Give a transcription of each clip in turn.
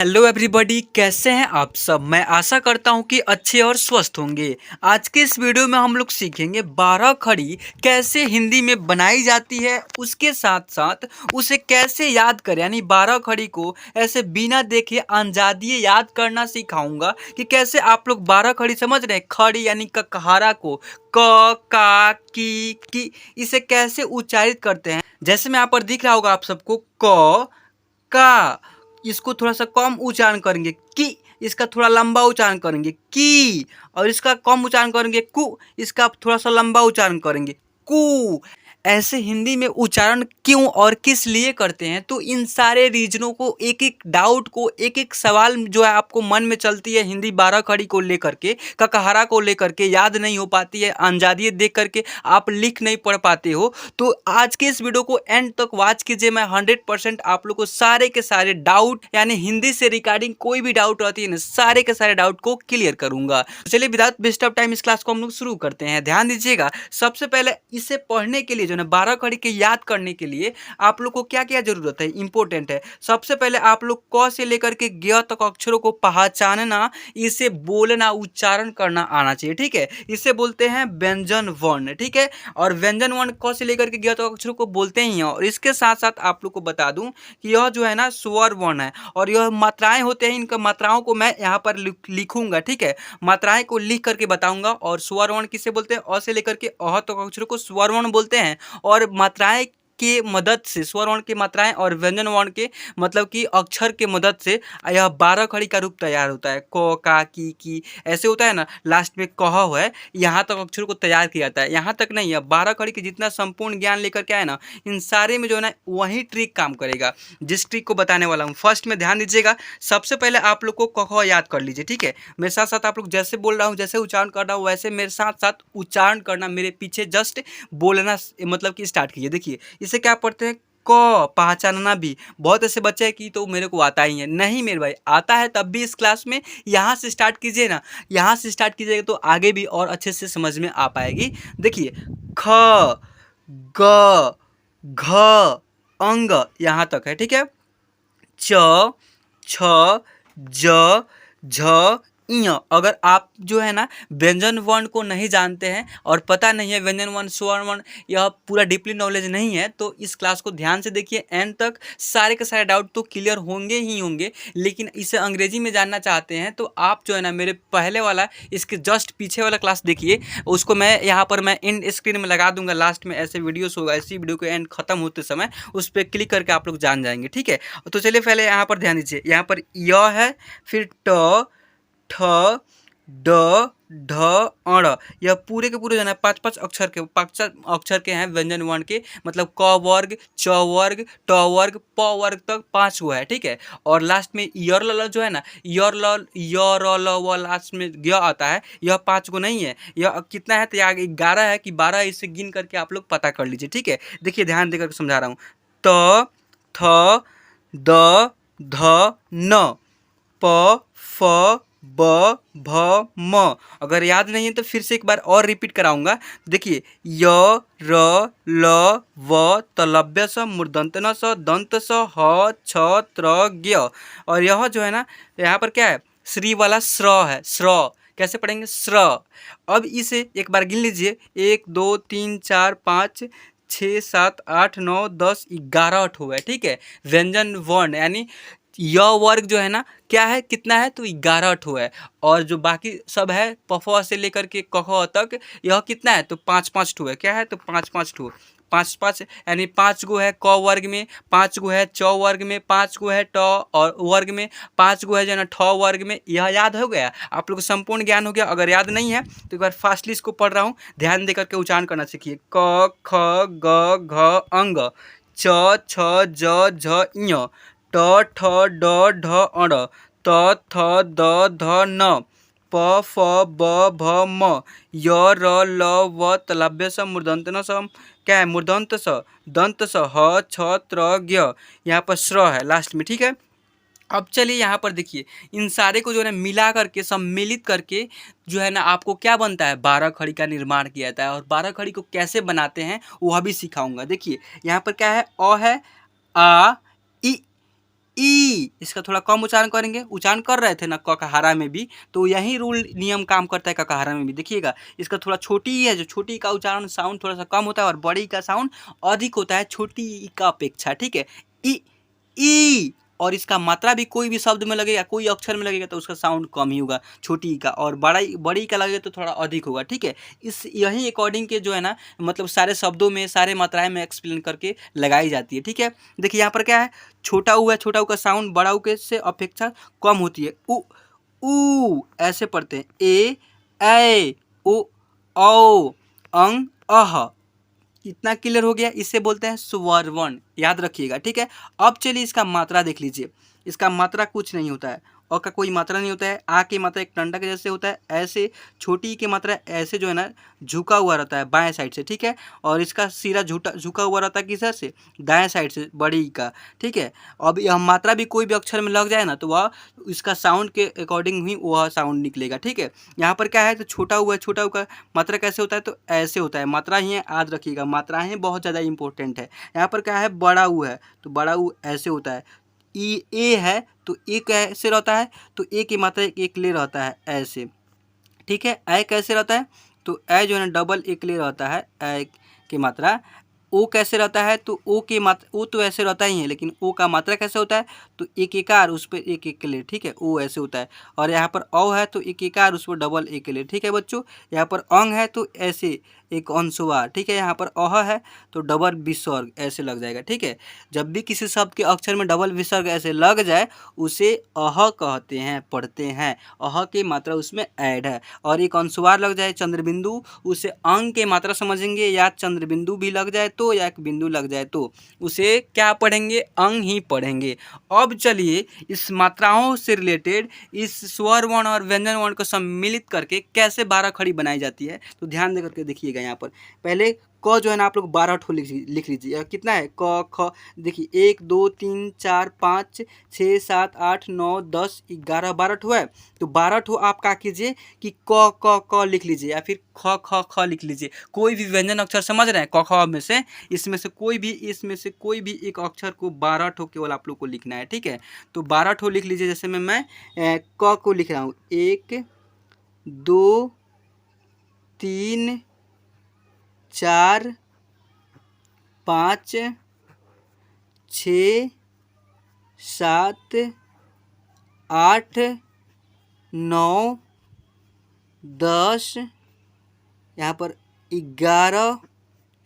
Hello everybody, कैसे हैं आप सब। मैं आशा करता हूं कि अच्छे और स्वस्थ होंगे। आज के इस वीडियो में हम लोग सीखेंगे 12 खड़ी कैसे हिंदी में बनाई जाती है, उसके साथ साथ उसे कैसे याद करें। यानी 12 खड़ी को ऐसे बिना देखे अनजादिए याद करना सिखाऊंगा कि कैसे आप लोग 12 खड़ी समझ रहे हैं। खड़ी यानी ककहारा को क का की इसे कैसे उच्चारित करते हैं। जैसे में यहाँ पर दिख रहा होगा आप सबको क का, इसको थोड़ा सा कम उच्चारण करेंगे की, इसका थोड़ा लंबा उच्चारण करेंगे की, और इसका कम उच्चारण करेंगे कु, इसका थोड़ा सा लंबा उच्चारण करेंगे कु। ऐसे हिंदी में उच्चारण क्यों और किस लिए करते हैं, तो इन सारे रीजनों को, एक एक डाउट को, एक एक सवाल जो है आपको मन में चलती है हिंदी 12 खड़ी को लेकर के, ककहारा को लेकर के, याद नहीं हो पाती है, अनजादिए देख करके आप लिख नहीं पढ़ पाते हो, तो आज के इस वीडियो को एंड तक वॉच कीजिए। मैं 100% आप लोग को सारे के सारे डाउट, यानी हिंदी से रिगार्डिंग कोई भी डाउट रहती है ना, सारे के सारे डाउट को क्लियर करूंगा। तो चलिए विदाउट वेस्ट ऑफ टाइम इस क्लास को हम लोग शुरू करते हैं। ध्यान दीजिएगा, सबसे पहले इसे पढ़ने के लिए जो है 12 खड़ी के याद करने के लिए आप लोग को क्या क्या जरूरत है, इंपॉर्टेंट है। सबसे पहले आप लोग क से लेकर के ग तक अक्षरों को पहचानना, इसे बोलना, उच्चारण करना आना चाहिए। ठीक है, इसे बोलते हैं व्यंजन वर्ण। ठीक है, और व्यंजन वर्ण क से लेकर के ग तक अक्षरों को बोलते ही हैं। और इसके साथ साथ आप लोग को बता दूं कि यह जो है ना स्वर वर्ण है, और यह मात्राएं होते हैं। इनका मात्राओं को मैं यहाँ पर लिखूंगा। ठीक है, मात्राएं को लिख करके बताऊंगा। और स्वर वर्ण किसे बोलते हैं, अ से लेकर के अह तक अक्षरों को स्वर वर्ण बोलते हैं। और मात्राएं के मदद से, स्वर वर्ण की मात्राएं और व्यंजन वर्ण के मतलब कि अक्षर के मदद से यह 12 खड़ी का रूप तैयार होता है। क का की ऐसे होता है ना, लास्ट में कह है, यहाँ तक अक्षरों को तैयार किया जाता है। यहाँ तक नहीं है, 12 खड़ी के जितना संपूर्ण ज्ञान लेकर के आए ना, इन सारे में जो है ना वही ट्रिक काम करेगा, जिस ट्रिक को बताने वाला हूँ। फर्स्ट में ध्यान दीजिएगा, सबसे पहले आप लोग को क याद कर लीजिए। ठीक है, मेरे साथ साथ आप लोग जैसे बोल रहा हूँ, जैसे उच्चारण कर रहा हूँ, वैसे मेरे साथ साथ उच्चारण करना, मेरे पीछे जस्ट बोलना मतलब कि स्टार्ट कीजिए। देखिए इसे क्या पढ़ते हैं, क पहचानना भी। बहुत ऐसे बच्चे हैं कि तो मेरे को आता ही है, नहीं मेरे भाई, आता है तब भी इस क्लास में यहाँ से स्टार्ट कीजिए ना, यहाँ से स्टार्ट कीजिएगा तो आगे भी और अच्छे से समझ में आ पाएगी। देखिए ख ग घ अंग यहाँ तक है। ठीक है, च छ ज झ ञ। अगर आप जो है ना व्यंजन वर्ण को नहीं जानते हैं और पता नहीं है व्यंजन वर्ण, स्वर वर्ण, यह पूरा डीपली नॉलेज नहीं है, तो इस क्लास को ध्यान से देखिए एंड तक। सारे के सारे डाउट तो क्लियर होंगे ही होंगे। लेकिन इसे अंग्रेजी में जानना चाहते हैं तो आप जो है ना मेरे पहले वाला, इसके जस्ट पीछे वाला क्लास देखिए, उसको मैं यहाँ पर मैं एंड स्क्रीन में लगा दूंगा। लास्ट में ऐसे वीडियोस होगा, ऐसी वीडियो के एंड खत्म होते समय उस पर क्लिक करके आप लोग जान जाएंगे। ठीक है, तो चलिए पहले यहाँ पर ध्यान दीजिए। यहाँ पर य है, फिर ट ठ ड ढ अण। यह पूरे के पूरे जो है 5-5 अक्षर के हैं व्यंजन वर्ण के, मतलब क वर्ग, च वर्ग, ट वर्ग, प वर्ग तक 5 गो है। ठीक है, और लास्ट में यर ल जो है ना, यर ल यर ल व लास्ट में ग आता है, यह 5 गो नहीं है। यह कितना है, तो यहाँ 11 है कि 12, इसे गिन करके आप लोग पता कर लीजिए। ठीक है, देखिए ध्यान देकर समझा रहा हूँ। त थ द ध न, प फ ब भ म। अगर याद नहीं है तो फिर से एक बार और रिपीट कराऊंगा। देखिए य र ल व तलव्य स मूर्धन्त न स दंत स ह छ त्र ज्ञ। और यह जो है ना, यहाँ पर क्या है, श्री वाला श्र है, श्र कैसे पढ़ेंगे, श्र। अब इसे एक बार गिन लीजिए, 1 2 3 4 5 6 7 8 9 10 11 ठो है। ठीक है, व्यंजन वर्ण यानी य वर्ग जो है ना, क्या है, कितना है, तो 11 ठो है। और जो बाकी सब है पफ से लेकर के कख तक, यह कितना है, तो 5-5 ठो है। क्या है, तो 5-5 ठो, 5-5 यानी 5 गो है क वर्ग में, 5 गो है च वर्ग में, 5 गो है ट और वर्ग में, 5 गो है जो है ना ठ वर्ग में। यह याद हो गया, आप लोग को संपूर्ण ज्ञान हो गया। अगर याद नहीं है तो एक बार फास्टली इसको पढ़ रहा हूँ, ध्यान देकर के उच्चारण करना सीखिए। क ख ग घ अंग, च छ ज झ ञ, ट ठ ड ढ अण, त थ द ध न, प फ ब भ म, य र ल व तलव्य स मूर्धन्त न स, क्या है, मूर्धन्त स दंत स ह छ त्र ज्ञ। यहाँ पर श्र है लास्ट में। ठीक है, अब चलिए यहाँ पर देखिए, इन सारे को जो है ना मिला करके, सम्मिलित करके जो है ना आपको क्या बनता है, 12 खड़ी का निर्माण किया जाता है। और 12 खड़ी को कैसे बनाते हैं वह भी सिखाऊंगा। देखिए यहाँ पर क्या है, अ है, आ इ ई, इसका थोड़ा कम उच्चारण करेंगे। उच्चारण कर रहे थे ना ककाहारा में भी, तो यही रूल नियम काम करता है ककाहारा में भी। देखिएगा इसका थोड़ा छोटी ई है, जो छोटी ई का उच्चारण साउंड थोड़ा सा कम होता है और बड़ी का साउंड अधिक होता है छोटी ई का अपेक्षा, ठीक है। ई, ई, और इसका मात्रा भी कोई भी शब्द में लगेगा, कोई अक्षर में लगेगा तो उसका साउंड कम ही होगा छोटी ई का, और बड़ी का लगेगा तो थोड़ा अधिक होगा, ठीक है। इस यही अकॉर्डिंग के जो है ना मतलब सारे शब्दों में सारे मात्राएं में एक्सप्लेन करके लगाई जाती है, ठीक है। देखिए यहाँ पर क्या है, छोटा ऊ है, छोटा ऊ का साउंड बड़ा ऊ के से अपेक्षा कम होती है। ऊ ऐसे पढ़ते हैं, ए ओ औ अंग अह। इतना क्लियर हो गया, इसे बोलते हैं स्वर वर्ण, याद रखिएगा, ठीक है। अब चलिए इसका मात्रा देख लीजिए। इसका मात्रा कुछ नहीं होता है, अ का कोई मात्रा नहीं होता है। आ की मात्रा एक डंडा के जैसे होता है, ऐसे छोटी ई की मात्रा ऐसे जो है ना झुका हुआ रहता है बाएं साइड से, ठीक है। और इसका सिरा झुका हुआ रहता है किधर से, दाएं साइड से, बड़ी ई का, ठीक है। अब यह मात्रा भी कोई भी अक्षर में लग जाए ना तो वह इसका साउंड के अकॉर्डिंग ही वह साउंड निकलेगा, ठीक है। यहाँ पर क्या है, तो छोटा हुआ है, छोटा हुआ का मात्रा कैसे होता है, तो ऐसे होता है। मात्रा ही है, याद रखिएगा, मात्राएं बहुत ज़्यादा इंपॉर्टेंट है। यहाँ पर क्या है, बड़ा ऊ है तो बड़ा ऊ ऐसे होता है। ई ए है तो ए कैसे रहता है, तो ए की मात्रा एक ले रहता है ऐसे, ठीक है। ए कैसे रहता है, तो ए जो है ना डबल एक ले रहता है ए की मात्रा। ओ कैसे रहता है, तो ओ की मात्रा, ओ तो ऐसे रहता ही है लेकिन ओ का मात्रा कैसे होता है, तो एक एकार उस पर एक एक ले, ठीक है, ओ ऐसे होता है। और यहाँ पर औ है तो एक एकार उस पर डबल एक ले, ठीक है बच्चों। यहाँ पर अंग है तो ऐसे एक अनुस्वार, ठीक है। यहाँ पर अह है तो डबल विसर्ग ऐसे लग जाएगा, ठीक है। जब भी किसी शब्द के अक्षर में डबल विसर्ग ऐसे लग जाए उसे अह कहते हैं, पढ़ते हैं। अह की मात्रा उसमें ऐड है। और एक अनुस्वार लग जाए चंद्रबिंदु, उसे अंग के मात्रा समझेंगे, या चंद्रबिंदु भी लग जाए तो या एक बिंदु लग जाए तो उसे क्या पढ़ेंगे, अंग ही पढ़ेंगे। अब चलिए इस मात्राओं से रिलेटेड इस स्वर वर्ण और व्यंजन वर्ण को सम्मिलित करके कैसे 12 खड़ी बनाई जाती है, तो ध्यान दे करके देखिएगा। यहाँ पर पहले क जो है ना आप लोग 12 ठो लिख लीजिए। कितना है, क ख, देखिए 1 2 3 4 5 6 7 8 9 10 11 12 ठो है। तो 12 ठो आप क्या कीजिए कि क लिख लीजिए, या फिर ख ख ख लिख लीजिए। कोई भी व्यंजन अक्षर समझ रहे हैं, क ख में से इसमें से कोई भी एक अक्षर को 12 ठो केवल आप लोग को लिखना है, ठीक है। तो 12 ठो लिख लीजिए। जैसे मैं क को लिख रहा हूँ, 1 2 3 4 5 6 7 8 9 10, यहाँ पर 11,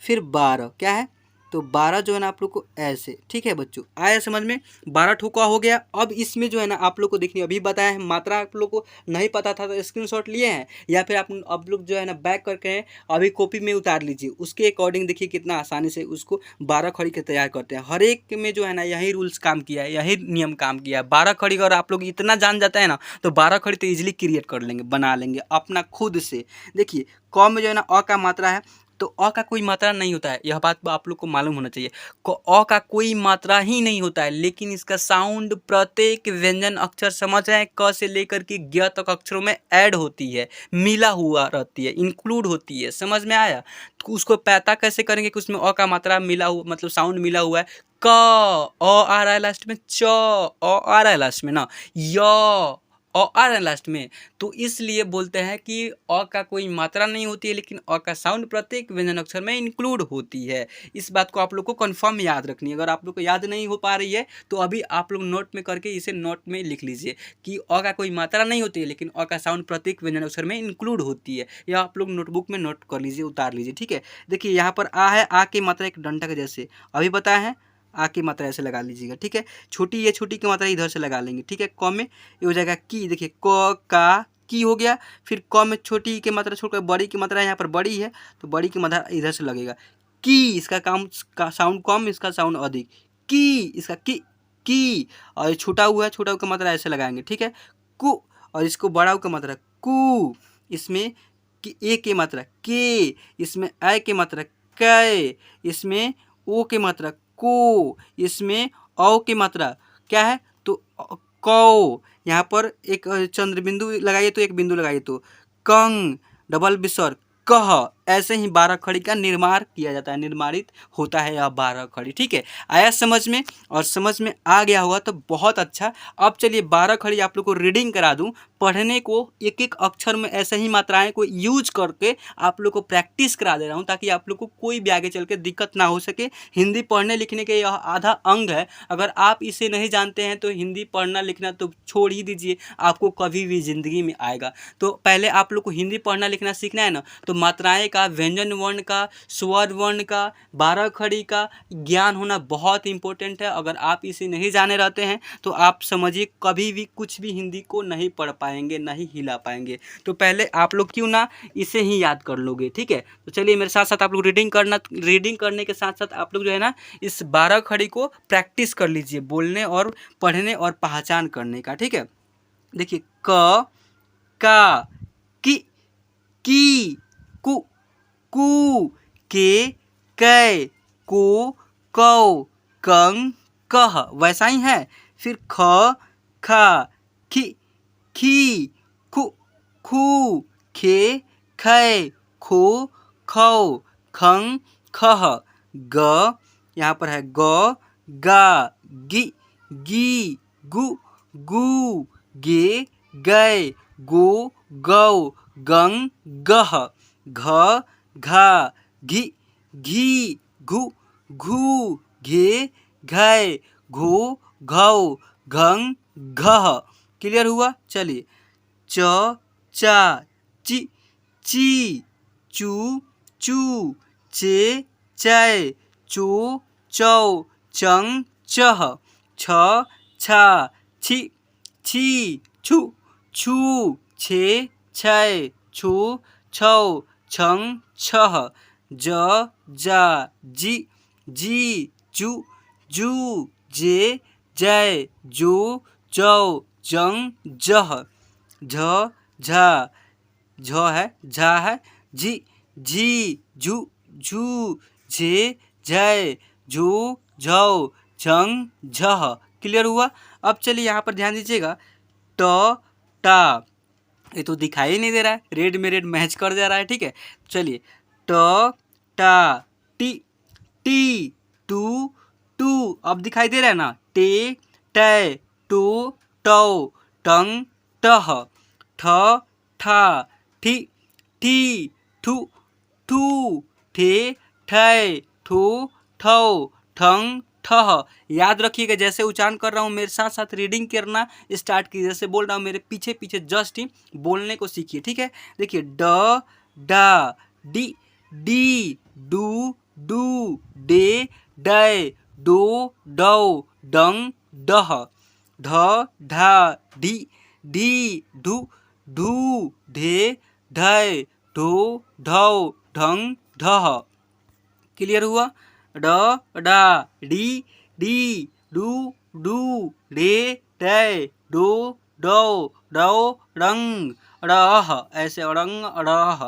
फिर 12, क्या है, तो 12 जो है ना आप लोग को ऐसे, ठीक है बच्चों, आया समझ में। 12 ठो का हो गया। अब इसमें जो है ना आप लोग को देखनी, अभी बताया है मात्रा आप लोग को नहीं पता था तो स्क्रीनशॉट लिए हैं, या फिर आप लोग जो है ना बैक करके अभी कॉपी में उतार लीजिए। उसके अकॉर्डिंग देखिए कितना आसानी से उसको 12 खड़ी के तैयार करते हैं। हर एक में जो है ना यही रूल्स काम किया है, यही नियम काम किया है। 12 खड़ी अगर आप लोग इतना जान जाते हैं ना तो 12 खड़ी तो ईजिली क्रिएट कर लेंगे, बना लेंगे अपना खुद से। देखिए क में जो है ना अ का मात्रा है, तो अ का कोई मात्रा नहीं होता है, यह बात आप लोग को मालूम होना चाहिए। अ का कोई मात्रा ही नहीं होता है, लेकिन इसका साउंड प्रत्येक व्यंजन अक्षर समझ रहे हैं, क से लेकर के ज्ञ तक अक्षरों में ऐड होती है, मिला हुआ रहती है, इंक्लूड होती है। समझ में आया। तो उसको पता कैसे करेंगे कि उसमें अ का मात्रा मिला हुआ, मतलब साउंड मिला हुआ है। क अ आ रहा है लास्ट में, च अ आ रहा है लास्ट में ना, य अ आ रहा है लास्ट में, तो इसलिए बोलते हैं कि अ का कोई मात्रा नहीं होती है, लेकिन अ का साउंड प्रत्येक व्यंजन अक्षर में इंक्लूड होती है। इस बात को आप लोग को कंफर्म याद रखनी है। अगर आप लोग को याद नहीं हो पा रही है तो अभी आप लोग नोट में करके इसे नोट में लिख लीजिए कि अ का कोई मात्रा नहीं होती है, लेकिन अ का साउंड प्रत्येक व्यंजन अक्षर में इंक्लूड होती है। यह आप लोग नोटबुक में नोट कर लीजिए, उतार लीजिए, ठीक है। देखिए यहाँ पर आ है, आ की मात्रा एक डंडा के जैसे अभी बताया है, आ की मात्रा ऐसे लगा लीजिएगा, ठीक है। छोटी ये छोटी की मात्रा इधर से लगा लेंगे, ठीक है। क में ये हो जाएगा की, देखिए क का की हो गया। फिर क में छोटी की मात्रा छोड़कर बड़ी की मात्रा यहाँ पर बड़ी है तो बड़ी की मात्रा इधर से लगेगा। की, इसका काम का साउंड कम, इसका साउंड अधिक। की, इसका की। और ये छोटा हुआ है, छोटा हुआ की मात्रा ऐसे लगाएंगे, ठीक है। कु, और इसको बड़ा हुआ की मात्रा कु। इसमें ए की मात्रा के, इसमें ऐ की मात्रा कै, इसमें ओ की मात्रा को, इसमें औ की मात्रा क्या है, तो कौ। यहाँ पर एक चंद्र बिंदु लगाइए तो एक बिंदु लगाइए तो कंग, डबल विसर्ग कह, ऐसे ही 12 खड़ी का निर्माण किया जाता है, निर्माणित होता है यह 12 खड़ी। ठीक है, आया समझ में? और समझ में आ गया होगा तो बहुत अच्छा। अब चलिए 12 खड़ी आप लोग को रीडिंग करा दूं। पढ़ने को एक एक अक्षर में ऐसे ही मात्राएं को यूज करके आप लोग को प्रैक्टिस करा दे रहा हूं, ताकि आप लोग को कोई भी आगे चल के दिक्कत ना हो सके। हिंदी पढ़ने लिखने के यह आधा अंग है। अगर आप इसे नहीं जानते हैं तो हिंदी पढ़ना लिखना तो छोड़ ही दीजिए, आपको कभी भी ज़िंदगी में आएगा। तो पहले आप लोग को हिंदी पढ़ना लिखना सीखना है ना, तो मात्राएं का, व्यंजन वर्ण का, स्वर वर्ण का, 12 खड़ी का ज्ञान होना बहुत इंपॉर्टेंट है। अगर आप इसे नहीं जाने रहते हैं तो आप समझिए कभी भी कुछ भी हिंदी को नहीं पढ़ पाएंगे, नहीं हिला पाएंगे। तो पहले आप लोग क्यों ना इसे ही याद कर लोगे। ठीक है, तो चलिए मेरे साथ साथ आप लोग रीडिंग करने के साथ साथ आप लोग जो है ना इस 12 खड़ी को प्रैक्टिस कर लीजिए, बोलने और पढ़ने और पहचान करने का। ठीक है, देखिए क, का, की, कु, कू, के, कै, को, कौ, कं, कह, वैसा ही है। फिर ख, खा, खी, खी, खु, खू, खे, खे, खो, खौ, खं, खह, ग, यहाँ पर है ग, गा, गी, गी, गु, गू, गे, गै, गो, गौ, गं, गह, घ, घा, घी, घी, घु, घू, घे, घै, घो, घौ, घं, घह। क्लियर हुआ? चलिए च, चा, ची, ची, चू, चू, चे, चै, चो, चौ, चंग, चह, छ, छा, छी, छी, छु, छू, छे, छै, छु, छौ, छंग, छह, ज, जा, जी, जी, जू, जू, जे, जै, जो, जौ, जंग, जह, झ, झा, झ है, झा है, झी, झी, झू, झू, झे, झै, झू, झौ, झंग, झह। क्लियर हुआ? अब चलिए यहाँ पर ध्यान दीजिएगा, ट, टा, ये तो दिखाई ही नहीं दे रहा है, रेड में रेड मैच कर जा रहा है। ठीक है, चलिए ट, टा, टी, टी, टू, टू, अब दिखाई दे रहा है ना, टे, टै, टो, टौ, टंग, टह, ठ, ठा, ठी, ठी, ठू, ठू, ठे, ठै, ठो, ठौ, ठंग, ठह। याद रखिएगा, जैसे उच्चारण कर रहा हूँ मेरे साथ साथ रीडिंग करना स्टार्ट कीजिए। जैसे बोल रहा हूँ मेरे पीछे पीछे जस्ट ही बोलने को सीखिए। ठीक है, देखिए ड, डा, डी, डी, डू, डू, डे, डै, डो, डौ, डंग, डह, ढ, ढा, ढी, ढी, ढू, ढू, ढे, ढै, ढो, ढौ, ढंग, ढह। क्लियर हुआ? ड, डा, डी, डी, डू, डू, डे, डै, डो, डौ, डौ, डंग, अड़ह, ऐसे अड़ंग, अड़ह,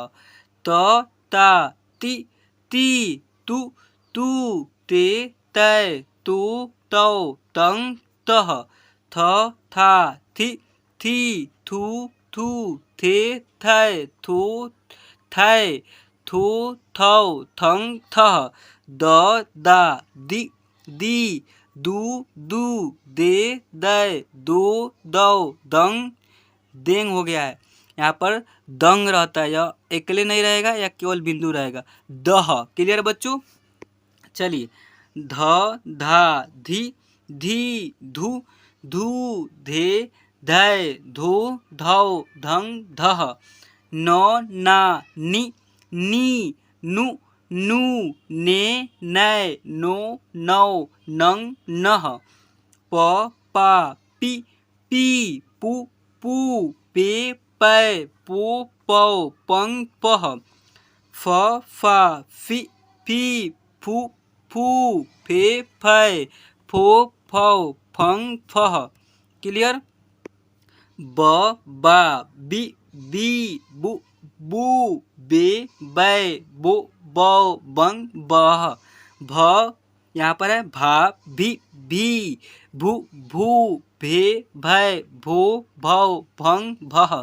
त, ता, ती, ती, तू, तू, ते, तै, तू, तौ, तंग, तह, थ, था, थी, थी, थू, थू, थे, थै, थो, थै, थो, थौ, थंग, थह, द, दा, दी, दी, दू, दू, दे, दै, दो, दौ, दंग, देंग हो गया है। यहाँ पर दंग रहता है, या अकेले नहीं रहेगा या केवल बिंदु रहेगा। दह। क्लियर बच्चों? चलिए ध, धा, धी, धी, धू, धू, धे, धै, धो, धौ, धंग, धह, न, ना, नी, नी, नु, नू, ने, नै, नो, नौ, नंग, नह, प, पा, पी, पी, पू, पू, पे, पै, पो, पौ, पंग, पह, फ, फा, फी, फी, फू, फू, फे, फै, फो, फौ, फंग, फह। क्लियर? ब, बा, बी, बी, बू, बू, बे, बै, बो, बौ, बंग, बह, भ, यहाँ पर है भा, भी, भी, भू, भू, भे, भै, भो, भौ, भंग, भह,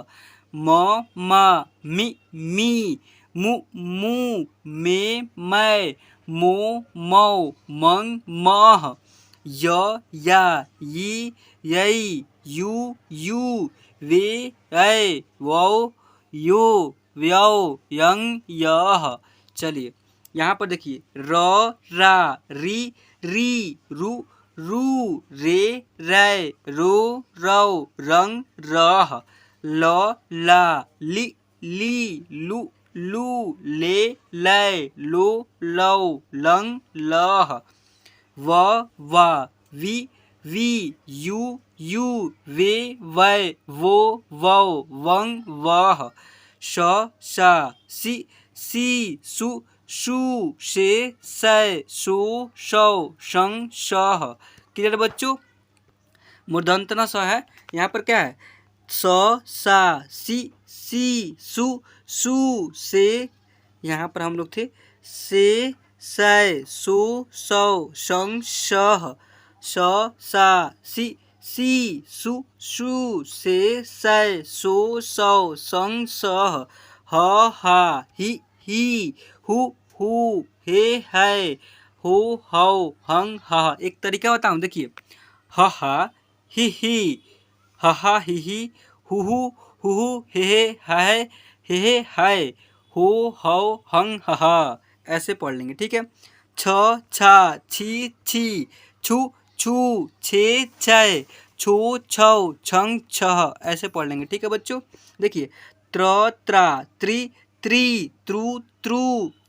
म, मा, मी, मी, मु मू, मे मैं, मो मौ, मंग मह, या, यई, यू, वे, वौ, यो, व्यौ, यंग, यह। चलिए यहाँ पर देखिए रा, री, रू, रे, रो, रौ, रंग, रह, ला, ली, लू, ले, लो, लौ, लंग, लह, वा, वी, यू, वे, वो, वौ, वंग, वह, सा, सी, शू, से, सो, शौ, शंग, शह। क्लियर बच्चों? मूर्धन्य स है, यहाँ पर क्या है, सा, सी, सू, से, यहाँ पर हम लोग थे, से, सो, सौ, शंग, शह, सा, सी, शू, से, सो, सौ, शंग, शह, हा, ही, हु, हे, हो, हौ, हंग, हा। एक तरीका बताऊं, देखिए हा, ही, हा, ही, हु, हे, हो, हौ, हंग, हा। ऐसे पढ़ लेंगे, ठीक है। छा, छी, छू, छे, छो, छौ, छंग, छह। ऐसे पढ़ लेंगे, ठीक है बच्चों। देखिए त्रा, त्री, त्रु,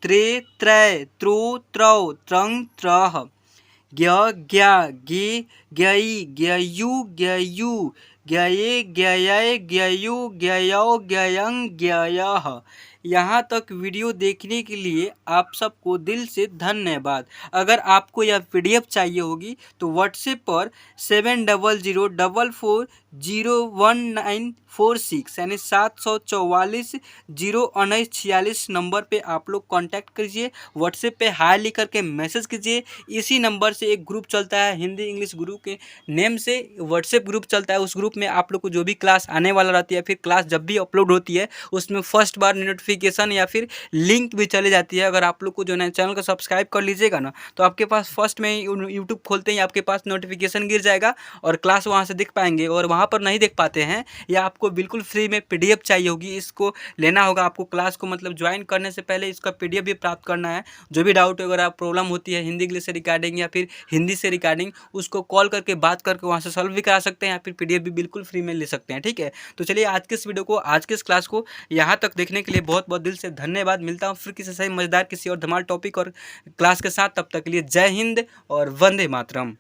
त्रे, त्रो, त्रौ, त्रंग, त्रह, ग्या, ग्यई, ग्ययू, ग्यये, ग्ययौ, ग्ययंग, ग्ययः। यहाँ तक वीडियो देखने के लिए आप सबको दिल से धन्यवाद। अगर आपको यह PDF चाहिए होगी तो व्हाट्सएप पर 7000440146 यानी 744 नंबर पे आप लोग कांटेक्ट कीजिए। व्हाट्सएप पे हाय लिख करके मैसेज कीजिए। इसी नंबर से एक ग्रुप चलता है, हिंदी इंग्लिश गुरु के नेम से व्हाट्सएप ग्रुप चलता है। उस ग्रुप में आप लोग को जो भी क्लास आने वाला रहती है, फिर क्लास जब भी अपलोड होती है उसमें फर्स्ट बार नोटिफिकेशन या फिर लिंक भी चली जाती है। अगर आप लोग को जो है चैनल को सब्सक्राइब कर लीजिएगा ना, तो आपके पास फर्स्ट में यूट्यूब खोलते ही आपके पास नोटिफिकेशन गिर जाएगा और क्लास वहाँ से देख पाएंगे। और वहाँ पर नहीं देख पाते हैं या आपको बिल्कुल फ्री में PDF चाहिए होगी, इसको लेना होगा आपको। क्लास को मतलब ज्वाइन करने से पहले इसका PDF भी प्राप्त करना है। जो भी डाउट अगर आप प्रॉब्लम होती है हिंदी इंग्लिश से रिगार्डिंग या फिर हिंदी से रिगार्डिंग, उसको कॉल करके बात करके वहाँ से सॉल्व भी करा सकते हैं या फिर PDF भी बिल्कुल फ्री में ले सकते हैं, ठीक है। तो चलिए आज के इस वीडियो को, आज के इस क्लास को यहाँ तक देखने के लिए बहुत बहुत दिल से धन्यवाद। मिलता हूँ फिर किसी सही मजेदार किसी और धमाल टॉपिक और क्लास के साथ। तब तक के लिए जय हिंद और वंदे मातरम।